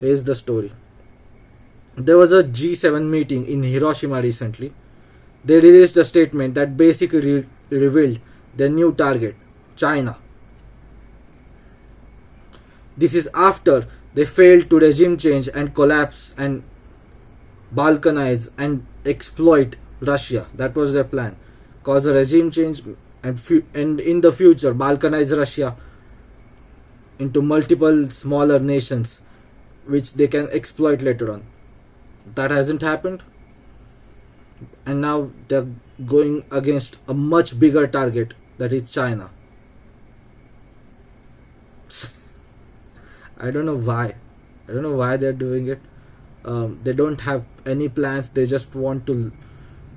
Here's the story. There was a G7 meeting in Hiroshima recently. They released a statement that basically revealed their new target, China. This is after they failed to regime change and collapse and balkanize and exploit Russia. That was their plan. Cause a regime change and in the future balkanize Russia into multiple smaller nations which they can exploit later on. That hasn't happened. And now they're going against a much bigger target, that is China. I don't know why. I don't know why they're doing it. They don't have any plans. They just want to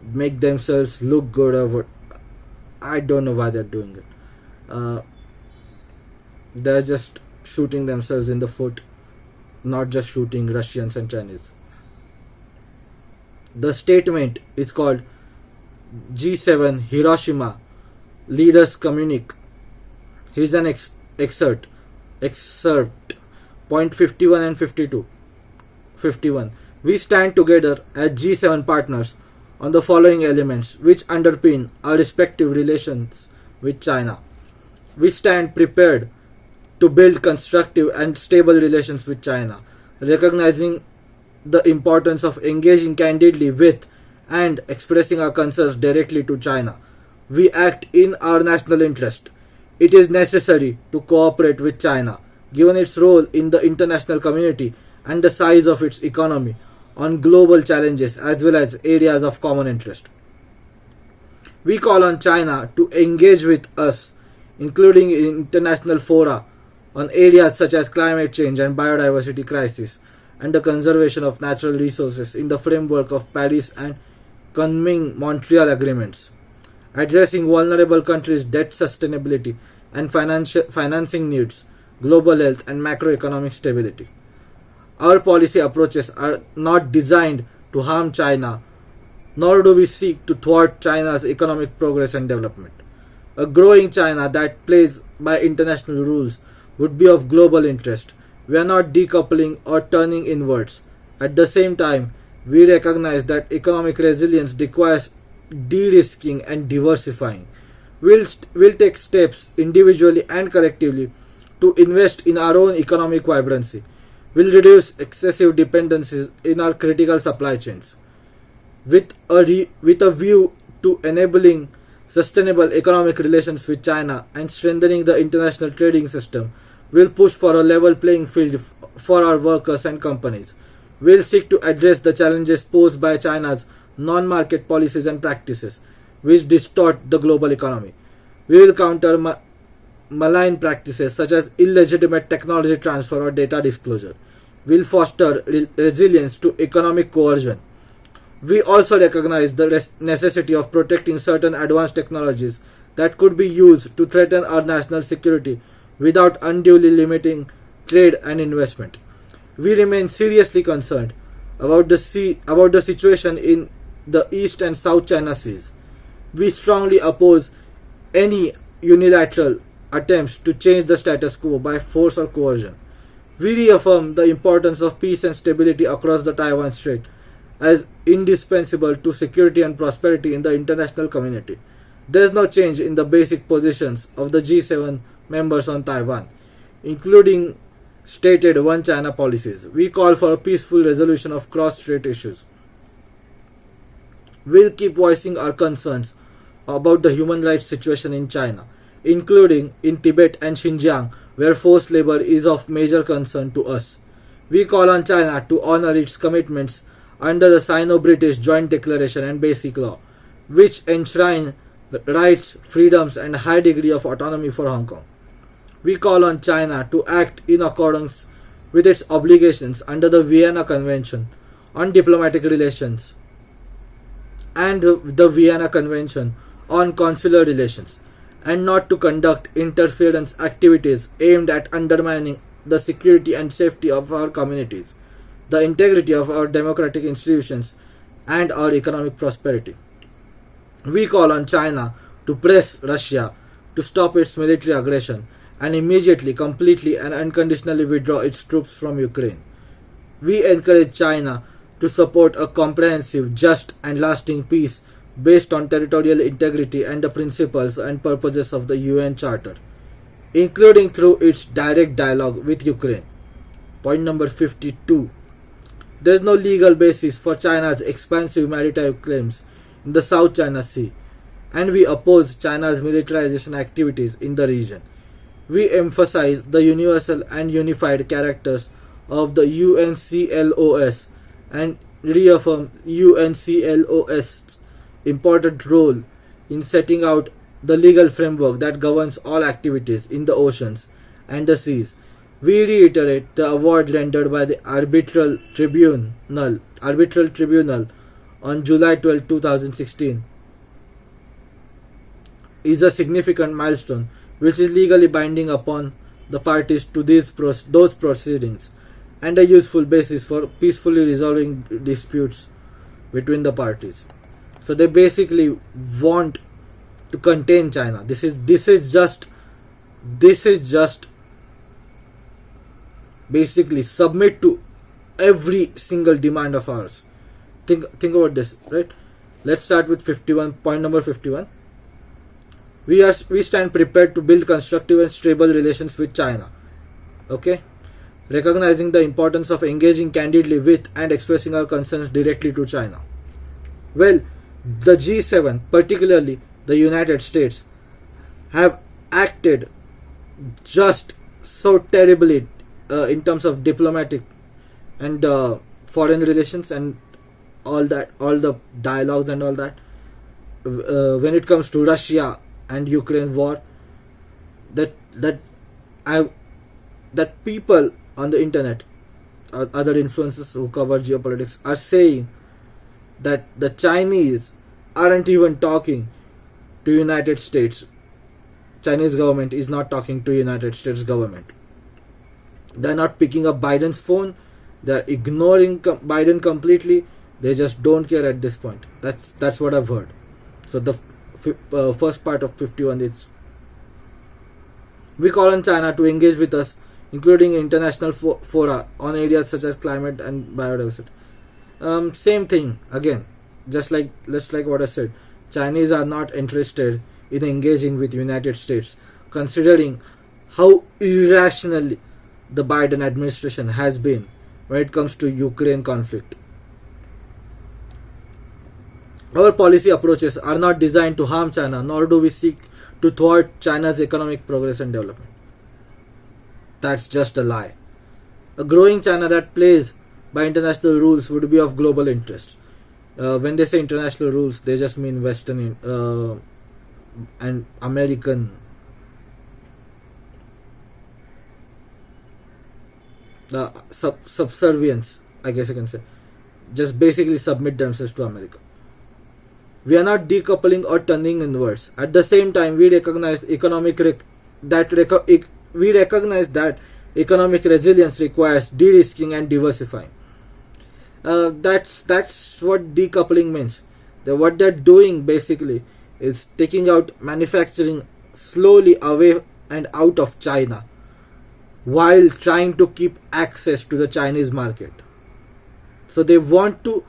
make themselves look good or what. I don't know why they're doing it. They're just shooting themselves in the foot, not just shooting Russians and Chinese. The statement is called G7 Hiroshima Leaders Communique. Here's an excerpt. Point 51 and 52. 51. We stand together as G7 partners on the following elements which underpin our respective relations with China. We stand prepared to build constructive and stable relations with China, recognizing the importance of engaging candidly with and expressing our concerns directly to China. We act in our national interest. It is necessary to cooperate with China, given its role in the international community and the size of its economy, on global challenges as well as areas of common interest. We call on China to engage with us, including in international fora, on areas such as climate change and biodiversity crisis, and the conservation of natural resources in the framework of Paris and Kunming-Montreal agreements, addressing vulnerable countries' debt sustainability and financing needs, global health and macroeconomic stability. Our policy approaches are not designed to harm China, nor do we seek to thwart China's economic progress and development. A growing China that plays by international rules would be of global interest. We are not decoupling or turning inwards. At the same time, we recognize that economic resilience requires de-risking and diversifying. We'll take steps individually and collectively to invest in our own economic vibrancy. We'll reduce excessive dependencies in our critical supply chains. With a view to enabling sustainable economic relations with China and strengthening the international trading system, we'll push for a level playing field for our workers and companies. We'll seek to address the challenges posed by China's non-market policies and practices, which distort the global economy. We will counter malign practices such as illegitimate technology transfer or data disclosure. We'll foster resilience to economic coercion. We also recognize the necessity of protecting certain advanced technologies that could be used to threaten our national security without unduly limiting trade and investment. We remain seriously concerned about the situation in the East and South China Seas. We strongly oppose any unilateral attempts to change the status quo by force or coercion. We reaffirm the importance of peace and stability across the Taiwan Strait as indispensable to security and prosperity in the international community. There is no change in the basic positions of the G7 members on Taiwan, including stated One China policies. We call for a peaceful resolution of cross-strait issues. We'll keep voicing our concerns about the human rights situation in China, including in Tibet and Xinjiang, where forced labor is of major concern to us. We call on China to honor its commitments under the Sino-British Joint Declaration and Basic Law, which enshrine rights, freedoms, and a high degree of autonomy for Hong Kong. We call on China to act in accordance with its obligations under the Vienna Convention on Diplomatic Relations and the Vienna Convention on Consular Relations, and not to conduct interference activities aimed at undermining the security and safety of our communities, the integrity of our democratic institutions, and our economic prosperity. We call on China to press Russia to stop its military aggression and immediately, completely, and unconditionally withdraw its troops from Ukraine. We encourage China to support a comprehensive, just, and lasting peace based on territorial integrity and the principles and purposes of the UN Charter, including through its direct dialogue with Ukraine. Point number 52. There is no legal basis for China's expansive maritime claims in the South China Sea, and we oppose China's militarization activities in the region. We emphasize the universal and unified characters of the UNCLOS and reaffirm UNCLOS's important role in setting out the legal framework that governs all activities in the oceans and the seas. We reiterate the award rendered by the Arbitral Tribunal on July 12, 2016 is a significant milestone which is legally binding upon the parties to those proceedings and a useful basis for peacefully resolving disputes between the parties. So they basically want to contain China. This is just basically submit to every single demand of ours. Think about this, right? Let's start with 51. Point number 51. We stand prepared to build constructive and stable relations with China. Okay, recognizing the importance of engaging candidly with and expressing our concerns directly to China. Well, the G7, particularly the United States, have acted just so terribly in terms of diplomatic and foreign relations and all the dialogues and all that. When it comes to Russia and Ukraine war, that people on the internet, other influencers who cover geopolitics, are saying that the Chinese aren't even talking to United States. Chinese government is not talking to United States government. They're not picking up Biden's phone. They're ignoring Biden completely. They just don't care at this point. That's what I've heard. So the first part of 51 is, we call on China to engage with us, including international fora on areas such as climate and biodiversity. Same thing again, just like what I said. Chinese are not interested in engaging with United States, considering how irrational the Biden administration has been when it comes to Ukraine conflict. Our policy approaches are not designed to harm China, nor do we seek to thwart China's economic progress and development. That's just a lie. A growing China that plays by international rules would be of global interest. When they say international rules, they just mean Western and American subservience, I guess I can say. Just basically submit themselves to America. We are not decoupling or turning inwards. At the same time, we recognize that economic resilience requires de-risking and diversifying. That's what decoupling means. What they're doing basically is taking out manufacturing slowly away and out of China, while trying to keep access to the Chinese market. So they want to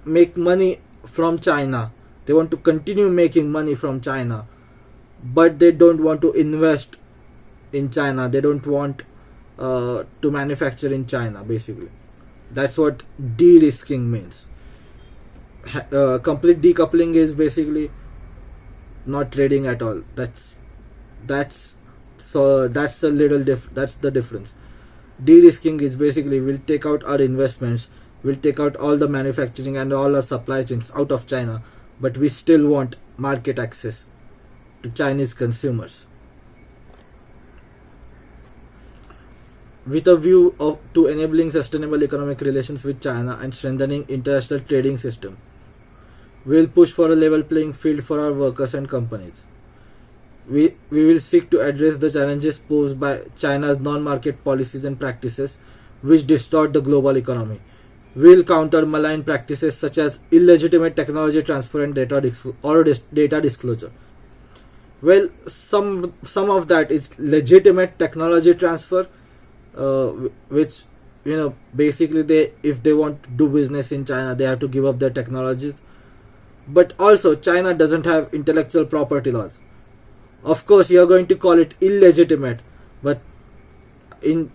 make money from China. They want to continue making money from China, but they don't want to invest in China. They don't want to manufacture in China, basically. That's what de-risking means. Complete decoupling is basically not trading at all. That's the difference. De-risking is basically, we'll take out our investments, we'll take out all the manufacturing and all our supply chains out of China, but we still want market access to Chinese consumers. With a view to enabling sustainable economic relations with China and strengthening international trading system, we will push for a level playing field for our workers and companies. We will seek to address the challenges posed by China's non-market policies and practices which distort the global economy. We will counter malign practices such as illegitimate technology transfer and data disclosure. Well, some of that is legitimate technology transfer, which basically if they want to do business in China, they have to give up their technologies. But also China doesn't have intellectual property laws. Of course you're going to call it illegitimate, but in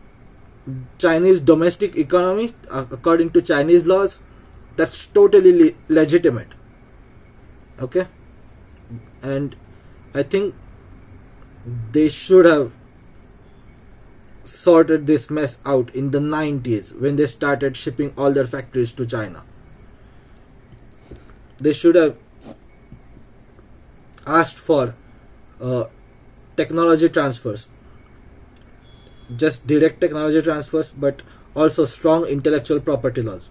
Chinese domestic economy, according to Chinese laws, that's totally legitimate. Okay, and I think they should have sorted this mess out in the 90s when they started shipping all their factories to China. They should have asked for technology transfers, just direct technology transfers, but also strong intellectual property laws.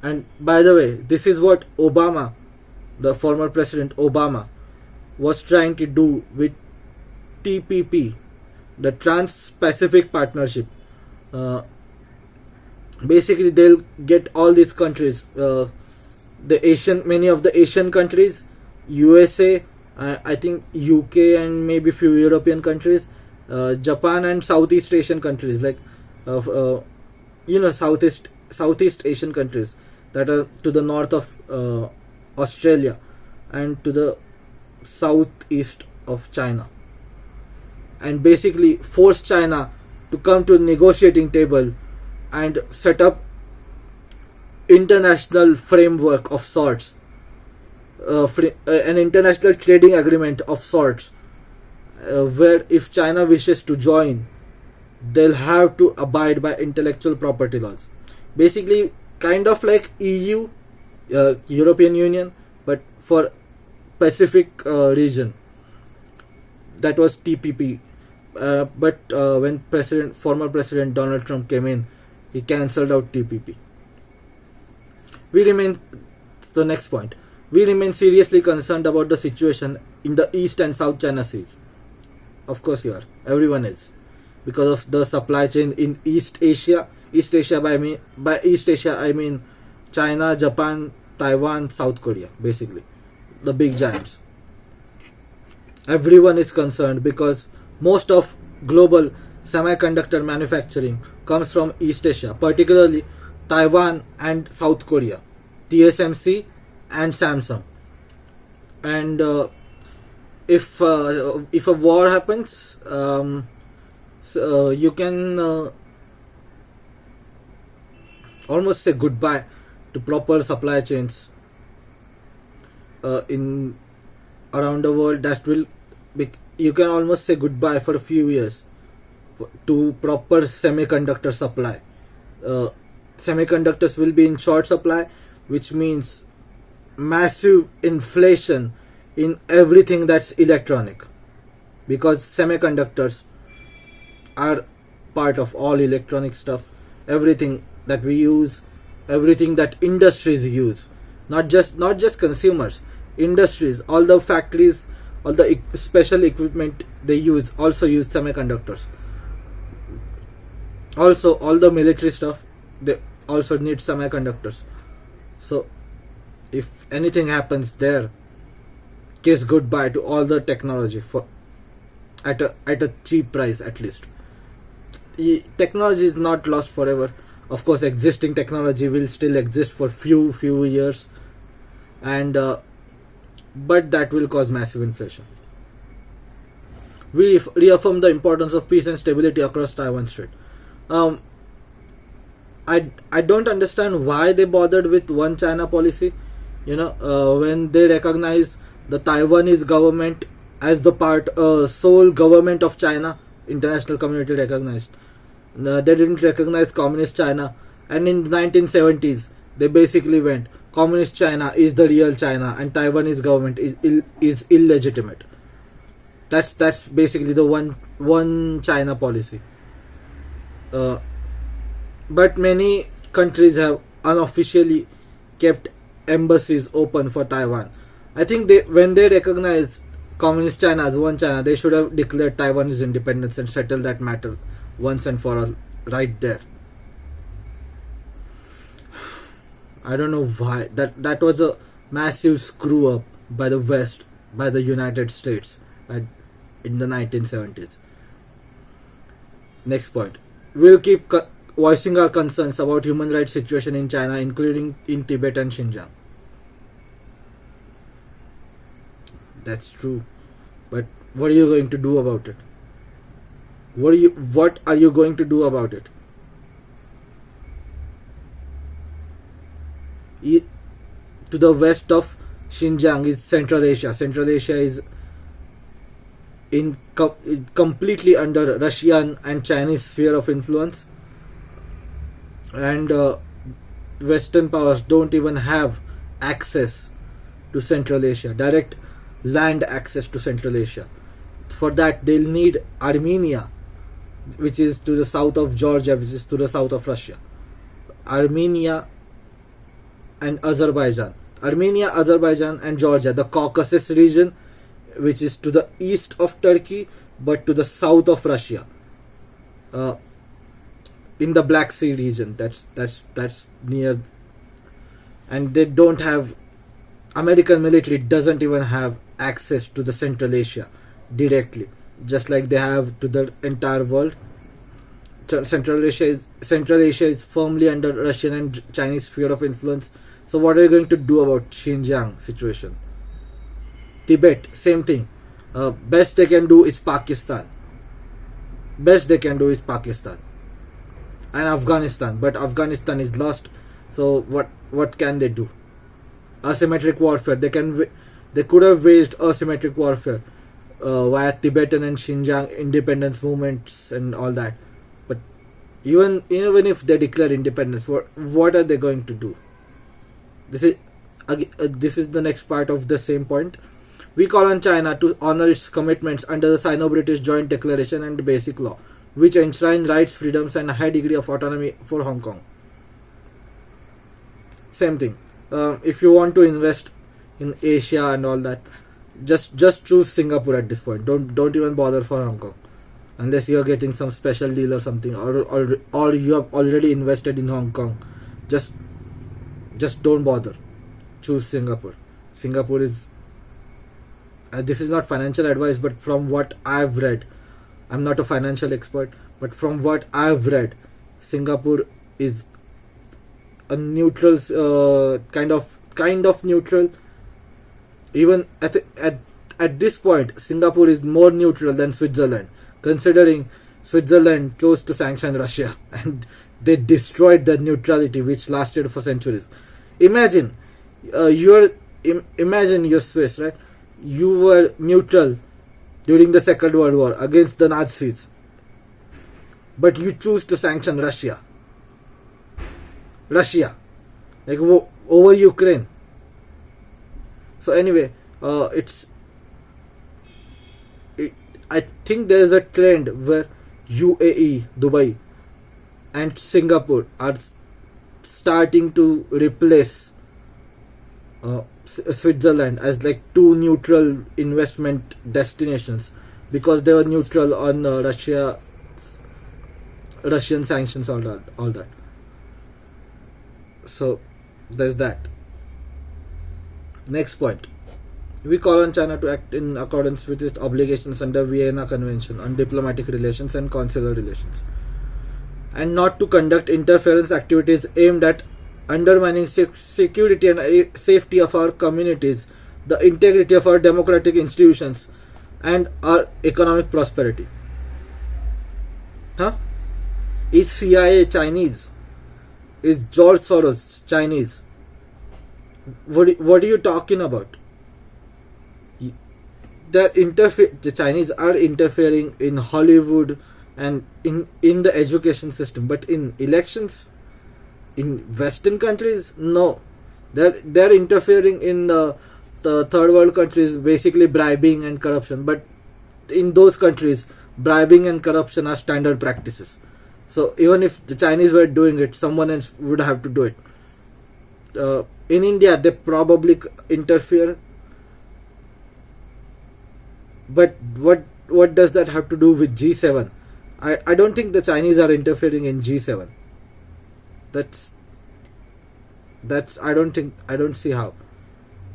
And by the way, this is what Obama, the former president Obama, was trying to do with TPP, the Trans-Pacific Partnership. Basically, they'll get all these countries, many of the Asian countries, USA, I think UK, and maybe few European countries, Japan, and Southeast Asian countries, like Southeast Asian countries that are to the north of Australia and to the southeast of China, and basically force China to come to a negotiating table and set up international framework of sorts, an international trading agreement of sorts, where if China wishes to join, they'll have to abide by intellectual property laws. Basically, kind of like EU, European Union, but for Pacific region. That was TPP. But when former President Donald Trump came in, he cancelled out TPP. The next point. We remain seriously concerned about the situation in the East and South China Seas. Of course you are. Everyone is. Because of the supply chain in East Asia. By East Asia I mean China, Japan, Taiwan, South Korea, basically. The big giants. Everyone is concerned because most of global semiconductor manufacturing comes from East Asia, particularly Taiwan and South Korea, TSMC and Samsung. And if a war happens, you can almost say goodbye to proper supply chains in around the world. You can almost say goodbye for a few years to proper semiconductor supply. Semiconductors will be in short supply, which means massive inflation in everything that's electronic, because semiconductors are part of all electronic stuff. Everything that we use, everything that industries use, not just consumers, industries, all the factories, all the special equipment they use also use semiconductors. Also all the military stuff, they also need semiconductors. So if anything happens there, kiss goodbye to all the technology for at a cheap price at least. Technology is not lost forever. Of course, existing technology will still exist for few years, and but that will cause massive inflation. We reaffirm the importance of peace and stability across Taiwan Strait. I don't understand why they bothered with one China policy. When they recognize the Taiwanese government as the sole government of China, international community recognized. They didn't recognize communist China, and in the 1970s they basically went, communist China is the real China and Taiwanese government is illegitimate. That's basically the one China policy. But many countries have unofficially kept embassies open for Taiwan. I think when they recognize communist China as one China, they should have declared Taiwan's independence and settled that matter once and for all right there. I don't know why. That was a massive screw up by the West, by the United States in the 1970s. Next point. We'll keep voicing our concerns about human rights situation in China, including in Tibet and Xinjiang. That's true, but what are you going to do about it? What are you going to do about it? To the west of Xinjiang is Central Asia. Central Asia is completely under Russian and Chinese sphere of influence, and Western powers don't even have access to Central Asia, direct land access to Central Asia. For that, they'll need Armenia, which is to the south of Georgia, which is to the south of Russia. Armenia and Azerbaijan. Armenia, Azerbaijan and Georgia, the Caucasus region, which is to the east of Turkey but to the south of Russia, in the Black Sea region. That's near, and they don't have, American military doesn't even have access to the Central Asia directly, just like they have to the entire world. Central Asia is firmly under Russian and Chinese sphere of influence. So what are you going to do about Xinjiang situation? Tibet, same thing. Best they can do is Pakistan. And Afghanistan, but Afghanistan is lost. So what can they do? Asymmetric warfare. They could have waged asymmetric warfare via Tibetan and Xinjiang independence movements and all that. But even if they declare independence, what are they going to do? This is the next part of the same point. We call on China to honor its commitments under the Sino-British Joint Declaration and Basic Law, which enshrine rights, freedoms and a high degree of autonomy for Hong Kong. Same thing. If you want to invest in Asia and all that, just choose Singapore at this point. Don't even bother for Hong Kong, unless you are getting some special deal or something, or you have already invested in Hong Kong. Just don't bother. Choose Singapore. Singapore is, this is not financial advice, but from what I've read, I'm not a financial expert, but from what I've read, Singapore is a neutral, kind of neutral. Even at this point, Singapore is more neutral than Switzerland, considering Switzerland chose to sanction Russia and they destroyed the neutrality which lasted for centuries. Imagine you're Swiss, right? You were neutral during the Second World War against the Nazis, but you choose to sanction Russia, like over Ukraine. So anyway, I think there is a trend where UAE, Dubai and Singapore are starting to replace Switzerland as like two neutral investment destinations, because they were neutral on Russian sanctions, all that. So there's that. Next point. We call on China to act in accordance with its obligations under Vienna Convention on diplomatic relations and consular relations, and not to conduct interference activities aimed at undermining security and safety of our communities, the integrity of our democratic institutions, and our economic prosperity. Is CIA Chinese? Is George Soros Chinese? What are you talking about? The Chinese are interfering in Hollywood and in the education system, but in elections in Western countries, no. They're interfering in the third world countries, basically bribing and corruption. But in those countries, bribing and corruption are standard practices. So even if the Chinese were doing it, someone else would have to do it. In India, they probably interfere. But what does that have to do with G7? I don't think the Chinese are interfering in G7. That's I don't see how.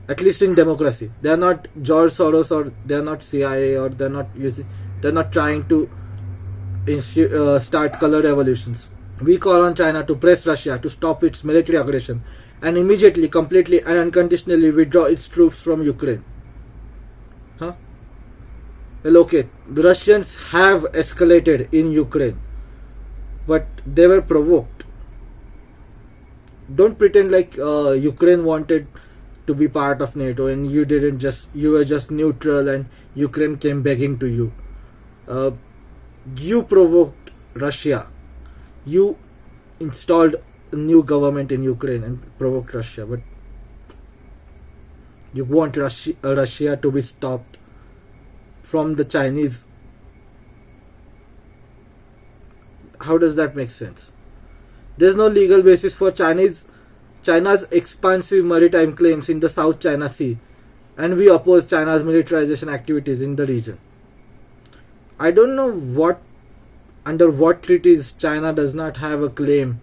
At least in democracy, they are not George Soros, or they are not CIA, or they're not trying to start color revolutions. We call on China to press Russia to stop its military aggression and immediately, completely and unconditionally withdraw its troops from Ukraine. Huh? Well, okay, the Russians have escalated in Ukraine, but they were provoked. Don't pretend like Ukraine wanted to be part of NATO and you were just neutral and Ukraine came begging to you. You provoked Russia. You installed a new government in Ukraine and provoked Russia, but you want Russia to be stopped from the Chinese. How does that make sense? There's no legal basis for China's expansive maritime claims in the South China Sea, and we oppose China's militarization activities in the region. I don't know under what treaties China does not have a claim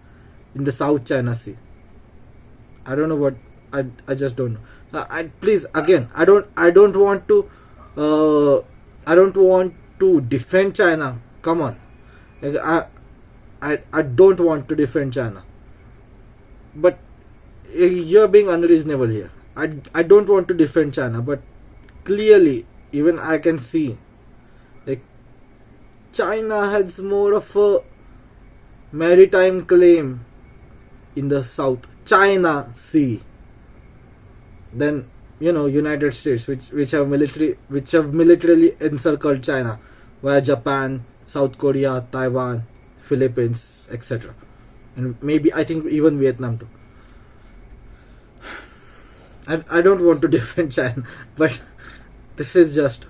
in the South China Sea. I don't know what. I just don't know. Please, again, I don't want to defend China. Come on, I don't want to defend China, but you're being unreasonable here. I don't want to defend China, but clearly, even I can see, like, China has more of a maritime claim in the South China Sea than United States, which have militarily encircled China via Japan, South Korea, Taiwan, Philippines, etc. And maybe I think even Vietnam too. I don't want to defend China, but this is just.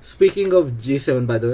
Speaking of G7, by the way.